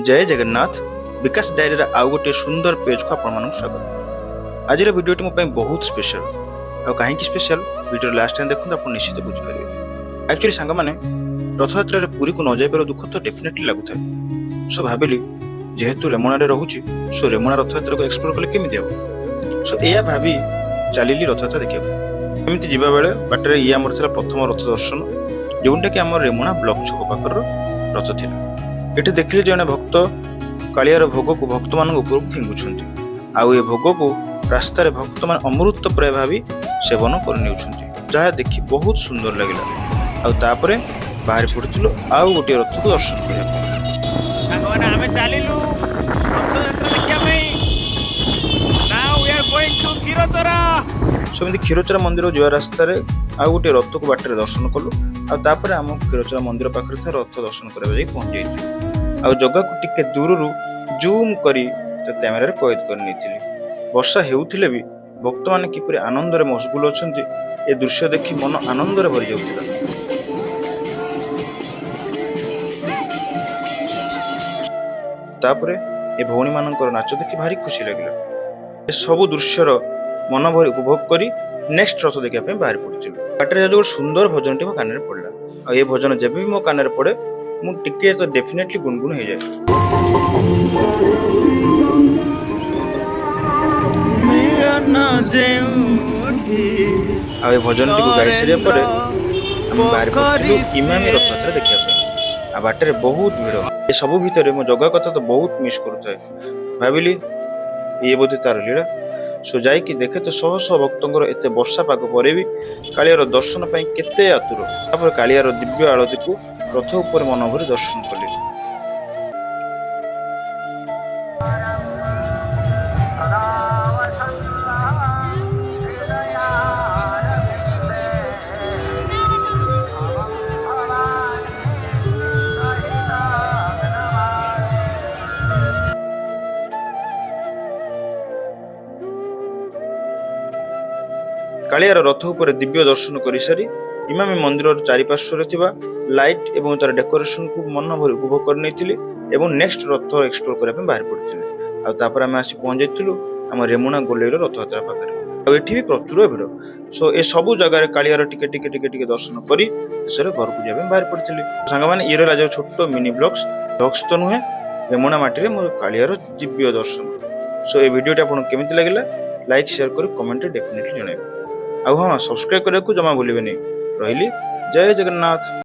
जय जगन्नाथ विकास डायरी आउ गोटे सुंदर पेज को आपण स्वागत। आज भिडियोटी मो बहुत स्पेशल आ कहीं स्पेशल वीडियो लास्ट टाइम देखते आप निश्चित बुझीपारे। एक्चुअली सांग मैंने रथयात्रा पुरी को न जाइबार दुख तो डेफिनेटली लगुए। सो भाविली जेहेतु रेमुणा रोचे सो रेमुणा रथयात्रा को एक्सप्लोर कले केमी हम सो या भावी चलिली रथयात्रा देखा एमती जावा बेले बाटर ये आमर था प्रथम रथ दर्शन जोटा कि आम रेमुणा ब्लॉक छक पाखर रथ था। ये देखिले जड़े भक्त कालियार भोग को भक्त मान उपरକୁ ଫିଙ୍ଗୁଛନ୍ତି ଆଉ ଏ ଭୋଗକୁ ରାସ୍ତାରେ ଭକ୍ତ ମାନେ ଅମୃତ ପ୍ରାୟ ଭାବି ସେବନ କରିନେଉଛନ୍ତି ଯାହା ଦେଖି ବହୁତ ସୁନ୍ଦର ଲାଗିଲା। ଆଉ ତାପରେ ବାହାରି ପଡିଥିଲୁ ଆଉ ଗୋଟିଏ ରଥକୁ ଦର୍ଶନ କରିବା ପାଇଁ। ସାଙ୍ଗମାନେ ଆମେ ଚାଲିଲୁ ରଥଯାତ୍ରା ଦେଖିବା ପାଇଁ। Now we are going to Khirachora. ସେମିତି କ୍ଷୀରଚୋରା ମନ୍ଦିର ଯିବା ରାସ୍ତାରେ ଆଉ ଗୋଟିଏ ରଥକୁ ବାଟରେ ଦର୍ଶନ କଲୁ ଆଉ ତାପରେ ଆମ କ୍ଷୀରଚୋରା ମନ୍ଦିର ପାଖରେ ଥିବା ରଥ ଦର୍ଶନ କରିବା ଯାଇ ପହଞ୍ଚି ଯାଇଥିଲୁ। ଆଉ ଜଗାକୁ ଟିକେ ଦୂରରୁ ଜୁମ୍ କରି କ୍ୟାମେରାରେ କଏଦ କରି ନେଇଥିଲି। ବର୍ଷା ହେଉଥିଲେ ବି ଭକ୍ତମାନେ କିପରି ଆନନ୍ଦରେ ମସଗୁଲ ଅଛନ୍ତି ଏ ଦୃଶ୍ୟ ଦେଖି ମନ ଆନନ୍ଦରେ ଭରି ଯାଉଥିଲା। ତାପରେ ଏ ଭଉଣୀ ମାନଙ୍କର ନାଚ ଦେଖି ଭାରି ଖୁସି ଲାଗିଲା। ଏ ସବୁ ଦୃଶ୍ୟର ମନ ଭରି ଉପଭୋଗ କରି ନେକ୍ସଟ ରଥ ଦେଖିବା ପାଇଁ ବାହାରି ପଡିଥିଲୁ। ବାଟରେ ଗୋଟେ ସୁନ୍ଦର ଭଜନଟି ମୋ କାନରେ ପଡିଲା ଆଉ ଏ ଭଜନ ଯେବେ ବି ମୋ କାନରେ ପଡେ ମୁଁ ଟିକେ ତ ଡେଫିନେଟଲି ଗୁନଗୁନ ହେଇଯାଏ। ଆଉ ଏ ଭଜନଟିକୁ ଗାଇ ସାରିବା ପରେ ଆମେ ବାହାରି ପଡିଥିଲୁ ଇମାମି ରଥଯାତ୍ରା ଦେଖିବା ପାଇଁ। ଆଉ ବାଟରେ ବହୁତ ଭିଡ଼। ଏ ସବୁ ଭିତରେ ମୋ ଜଗା କଥା ତ ବହୁତ ମିସ୍ କରୁଥାଏ। ଭାବିଲି ଇଏ ବୋଧେ ତାର ଲୀଳା। ସୋ ଯାଇକି ଦେଖେ ତ ଶହ ଶହ ଭକ୍ତଙ୍କର ଏତେ ବର୍ଷା ପାଗ ପରେ ବି କାଳିଆର ଦର୍ଶନ ପାଇଁ କେତେ ଆତୁର। ତାପରେ କାଳିଆର ଦିବ୍ୟ ଆଳତୀକୁ ରଥ ଉପରେ ମନ ଭରି ଦର୍ଶନ କଲେ। କାଳିଆର ରଥ ଉପରେ ଦିବ୍ୟ ଦର୍ଶନ କରିସାରି ଇମାମି ମନ୍ଦିରର ଚାରିପାର୍ଶ୍ୱରେ ଥିବା ଲାଇଟ୍ ଏବଂ ତାର ଡେକୋରେସନକୁ ମନ ଭରି ଉପଭୋଗ କରି ନେଇଥିଲି ଏବଂ ନେକ୍ସଟ ରଥ ଏକ୍ସପ୍ଲୋର କରିବା ପାଇଁ ବାହାରି ପଡିଥିଲି। ଆଉ ତାପରେ ଆମେ ଆସି ପହଞ୍ଚାଇଥିଲୁ ଆମ ରେମୁଣା ଗୋଲେଇର ରଥଯାତ୍ରା ପାଖରେ। ଆଉ ଏଠି ବି ପ୍ରଚୁର ଭିଡ଼। ସୋ ଏ ସବୁ ଜାଗାରେ କାଳିଆର ଟିକେ ଟିକେ ଟିକେ ଟିକେ ଦର୍ଶନ କରି ଶେଷରେ ଘରକୁ ଯିବା ପାଇଁ ବାହାରି ପଡିଥିଲି। ସାଙ୍ଗମାନେ ଇଏ ରହିଲା ଯୋଉ ଛୋଟ ମିନି ବ୍ଲଗ୍ସ ବ୍ଲଗ୍ସ ତ ନୁହେଁ ରେମୁଣା ମାଟିରେ ମୋର କାଳିଆର ଦିବ୍ୟ ଦର୍ଶନ। ସୋ ଏ ଭିଡ଼ିଓଟି ଆପଣଙ୍କୁ କେମିତି ଲାଗିଲା ଲାଇକ୍ ସେୟାର କରି କମେଣ୍ଟରେ ଡେଫିନେଟଲି ଜଣାଇବେ। ଆଉ ହଁ ସବସ୍କ୍ରାଇବ କରିବାକୁ ଜମା ଭୁଲିବେନି। ରହିଲି ଜୟ ଜଗନ୍ନାଥ।